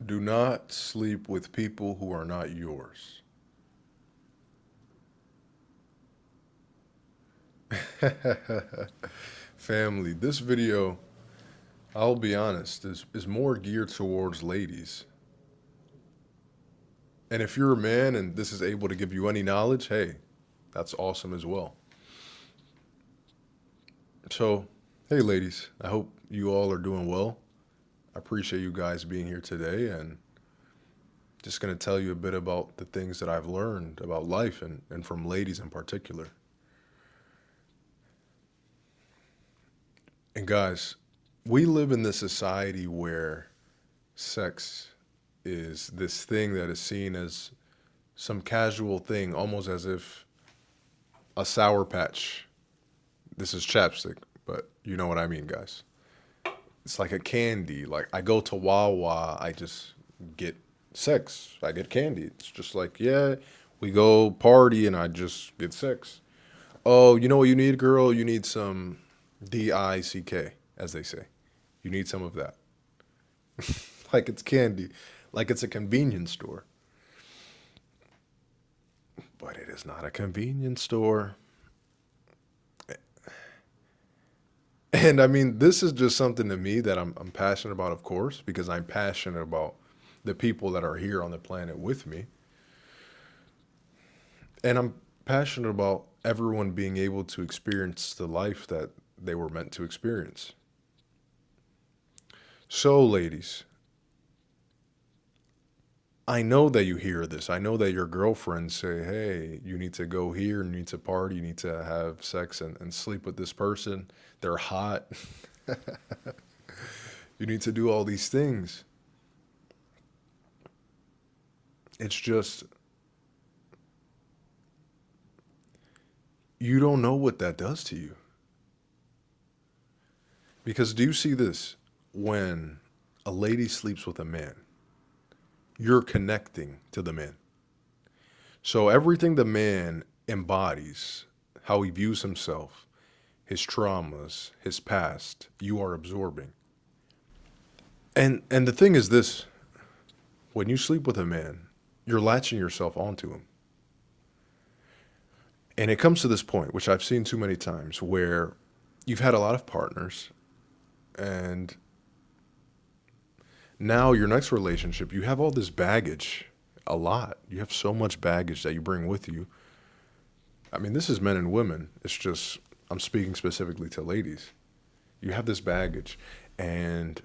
Do not sleep with people who are not yours. Family, this video, I'll be honest, is more geared towards ladies. And if you're a man and this is able to give you any knowledge, hey, that's awesome as well. So, hey, ladies, I hope you all are doing well. I appreciate you guys being here today and just going to tell you a bit about the things that I've learned about life and from ladies in particular. And guys, we live in this society where sex is this thing that is seen as some casual thing, almost as if a Sour Patch. This is chapstick, but you know what I mean, guys. It's like a candy. Like I go to Wawa, I just get sex. I get candy. It's just like, yeah, we go party and I just get sex. Oh, you know what you need, girl? You need some DICK, as they say. You need some of that. Like it's candy, like it's a convenience store. But it is not a convenience store. And I mean, this is just something to me that I'm passionate about, of course, because I'm passionate about the people that are here on the planet with me. And I'm passionate about everyone being able to experience the life that they were meant to experience. So, ladies, I know that you hear this. I know that your girlfriends say, hey, you need to go here, you need to party, you need to have sex and sleep with this person. They're hot. You need to do all these things. It's just, you don't know what that does to you. Because do you see this? When a lady sleeps with a man, you're connecting to the man. So everything the man embodies, how he views himself, his traumas, his past, you are absorbing. And the thing is this, when you sleep with a man, you're latching yourself onto him. And it comes to this point, which I've seen too many times, where you've had a lot of partners and now your next relationship, you have all this baggage, a lot. You have so much baggage that you bring with you. I mean, this is men and women. It's just, I'm speaking specifically to ladies. You have this baggage. And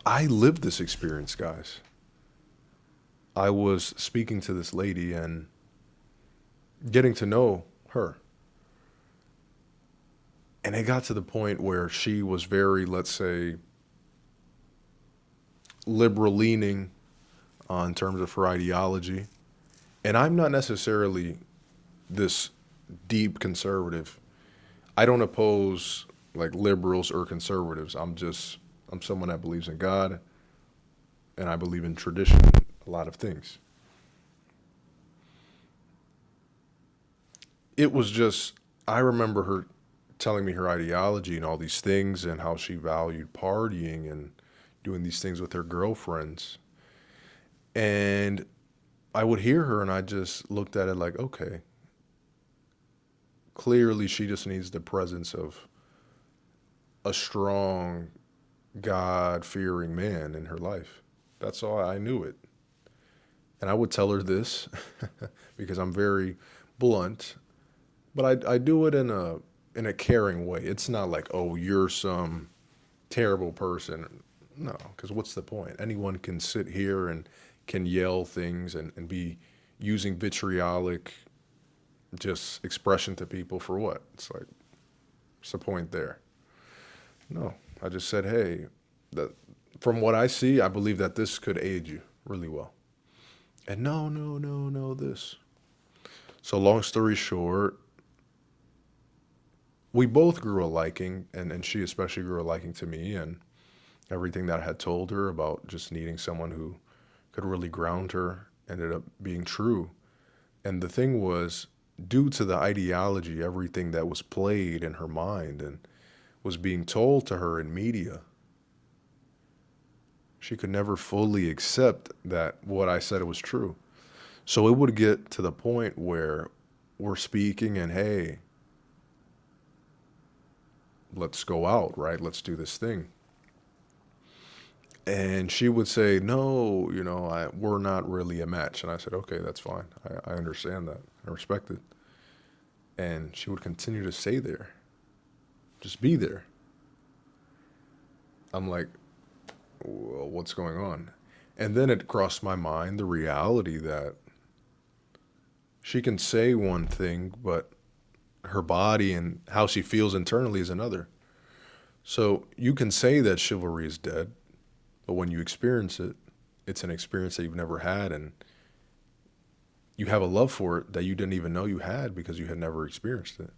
I lived this experience, guys. I was speaking to this lady and getting to know her. And it got to the point where she was very, let's say, liberal leaning on terms of her ideology. And I'm not necessarily this deep conservative. I don't oppose like liberals or conservatives. I'm someone that believes in God and I believe in tradition, a lot of things. It was just, I remember her telling me her ideology and all these things and how she valued partying and doing these things with her girlfriends. And I would hear her and I just looked at it like, okay, clearly she just needs the presence of a strong, God fearing man in her life. That's all. I knew it. And I would tell her this because I'm very blunt, but I do it in a caring way. It's not like, oh, you're some terrible person. No, because what's the point? Anyone can sit here and can yell things and be using vitriolic just expression to people for what? It's like, what's the point there? No, I just said, hey, that from what I see, I believe that this could aid you really well. And no, no, no, no, this. So long story short, we both grew a liking, and she especially grew a liking to me and everything that I had told her about just needing someone who could really ground her ended up being true. And the thing was, due to the ideology, everything that was played in her mind and was being told to her in media, She could never fully accept that what I said was true. So it would get to the point where we're speaking and, hey, let's go out, right? Let's do this thing. And she would say, no, we're not really a match. And I said, okay, that's fine. I understand that. I respect it. And she would continue to stay there, just be there. I'm like, well, what's going on? And then it crossed my mind the reality that she can say one thing, but her body and how she feels internally is another. So you can say that chivalry is dead, but when you experience it, it's an experience that you've never had, and you have a love for it that you didn't even know you had because you had never experienced it.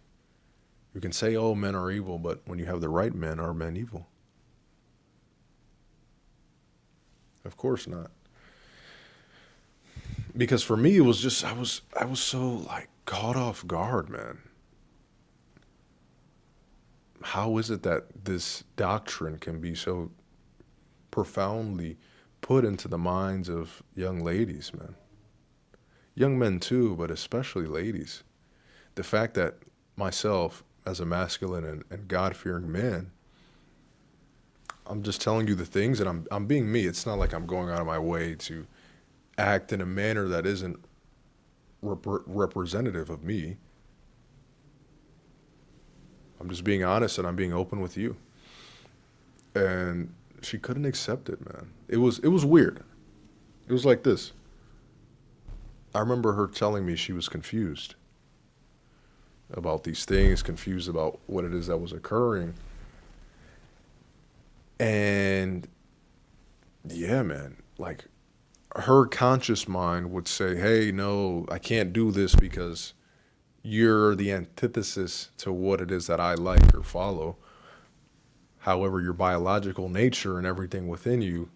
You can say, oh, men are evil, but when you have the right men, are men evil? Of course not. Because for me, it was just, I was so like caught off guard, man. How is it that this doctrine can be so profoundly put into the minds of young ladies, man? Young men too, but especially ladies. The fact that myself, as a masculine and God-fearing man, I'm just telling you the things, and I'm being me. It's not like I'm going out of my way to act in a manner that isn't representative of me. I'm just being honest and I'm being open with you. And she couldn't accept it, man. It was weird. It was like this. I remember her telling me she was confused about these things, confused about what it is that was occurring. And yeah, man, like her conscious mind would say, hey, no, I can't do this because you're the antithesis to what it is that I like or follow. However, your biological nature and everything within you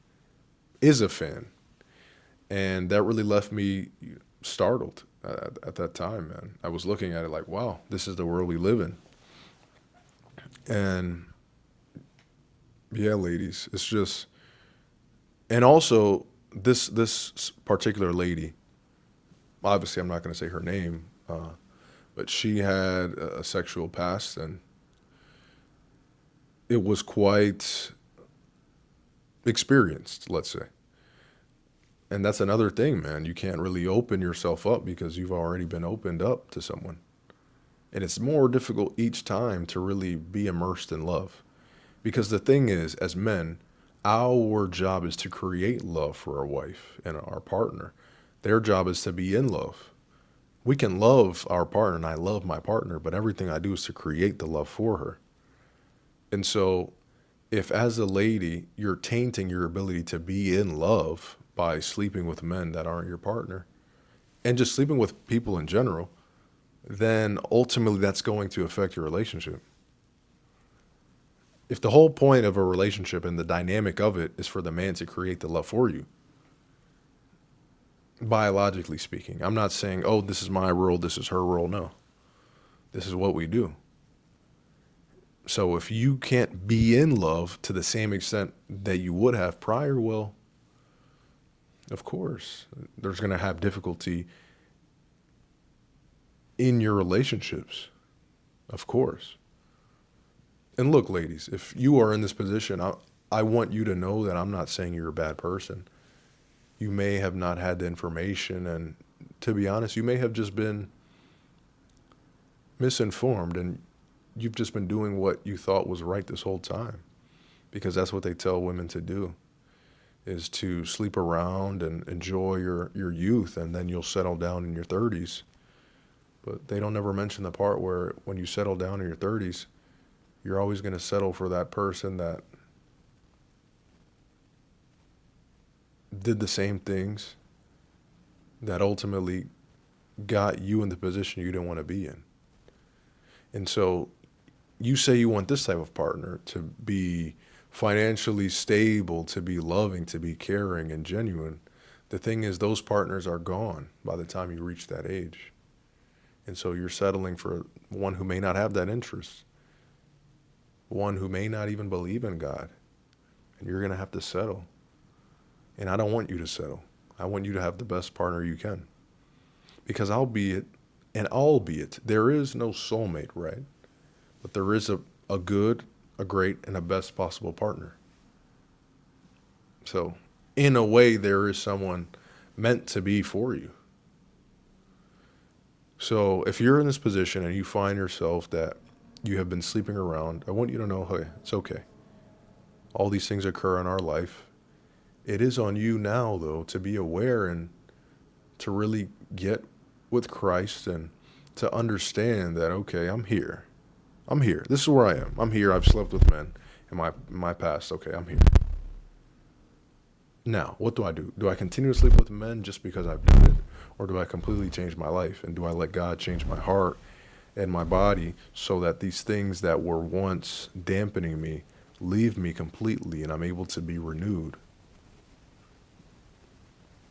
is a fan. And that really left me startled at that time, man. I was looking at it like, wow, this is the world we live in. And yeah, ladies, it's just, and also this particular lady, obviously I'm not going to say her name, but she had a sexual past, and it was quite experienced, let's say. And that's another thing, man. You can't really open yourself up because you've already been opened up to someone. And it's more difficult each time to really be immersed in love. Because the thing is, as men, our job is to create love for our wife and our partner. Their job is to be in love. We can love our partner, and I love my partner, but everything I do is to create the love for her. And so if as a lady, you're tainting your ability to be in love by sleeping with men that aren't your partner and just sleeping with people in general, then ultimately that's going to affect your relationship. If the whole point of a relationship and the dynamic of it is for the man to create the love for you, biologically speaking, I'm not saying, oh, this is my role, this is her role. No, this is what we do. So if you can't be in love to the same extent that you would have prior, well, of course, there's going to have difficulty in your relationships, of course. And look, ladies, if you are in this position, I want you to know that I'm not saying you're a bad person. You may have not had the information, and to be honest, you may have just been misinformed, and you've just been doing what you thought was right this whole time, because that's what they tell women to do, is to sleep around and enjoy your youth, and then you'll settle down in your 30s. But they don't ever mention the part where when you settle down in your 30s, you're always going to settle for that person that did the same things that ultimately got you in the position you didn't want to be in. And so you say you want this type of partner to be financially stable, to be loving, to be caring and genuine. The thing is, those partners are gone by the time you reach that age. And so you're settling for one who may not have that interest, one who may not even believe in God. And you're going to have to settle. And I don't want you to settle. I want you to have the best partner you can. Because albeit, there is no soulmate, right? But there is a good, a great, and a best possible partner. So, in a way, there is someone meant to be for you. So, if you're in this position and you find yourself that you have been sleeping around, I want you to know, hey, it's okay. All these things occur in our life. It is on you now, though, to be aware and to really get with Christ and to understand that, okay, I'm here. I'm here. This is where I am. I'm here. I've slept with men in my past. Okay, I'm here. Now, what do I do? Do I continue to sleep with men just because I've done it? Or do I completely change my life? And do I let God change my heart and my body so that these things that were once dampening me leave me completely and I'm able to be renewed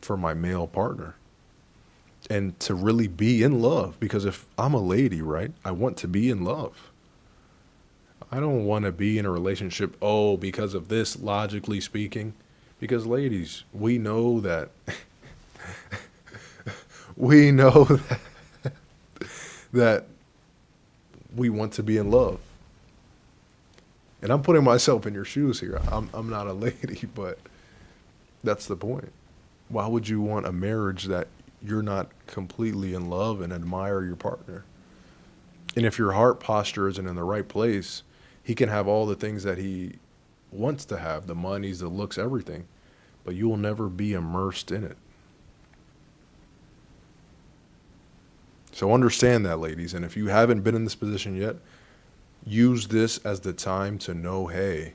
for my male partner? And to really be in love. Because if I'm a lady, right, I want to be in love. I don't want to be in a relationship, because of this, logically speaking. Because ladies, we know that we know that we want to be in love. And I'm putting myself in your shoes here. I'm not a lady, but that's the point. Why would you want a marriage that you're not completely in love and admire your partner? And if your heart posture isn't in the right place, he can have all the things that he wants to have, the monies, the looks, everything, but you will never be immersed in it. So understand that, ladies. And if you haven't been in this position yet, use this as the time to know, hey,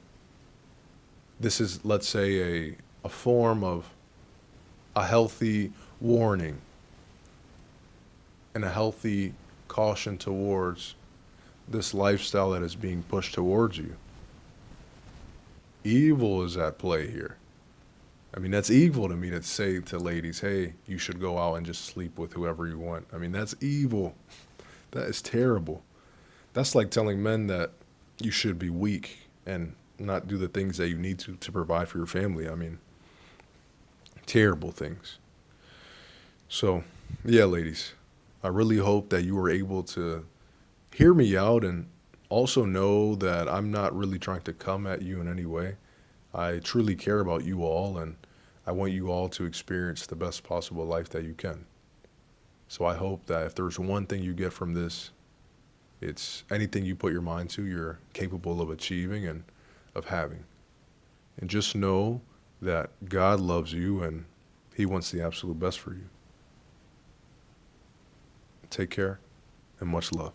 this is, let's say, a form of a healthy warning and a healthy caution towards this lifestyle that is being pushed towards you. Evil is at play here. I mean, that's evil to me to say to ladies, hey, you should go out and just sleep with whoever you want. I mean, that's evil. That is terrible. That's like telling men that you should be weak and not do the things that you need to provide for your family. I mean, terrible things. So, yeah, ladies, I really hope that you were able to hear me out and also know that I'm not really trying to come at you in any way. I truly care about you all, and I want you all to experience the best possible life that you can. So I hope that if there's one thing you get from this, it's anything you put your mind to, you're capable of achieving and of having. And just know that God loves you and he wants the absolute best for you. Take care and much love.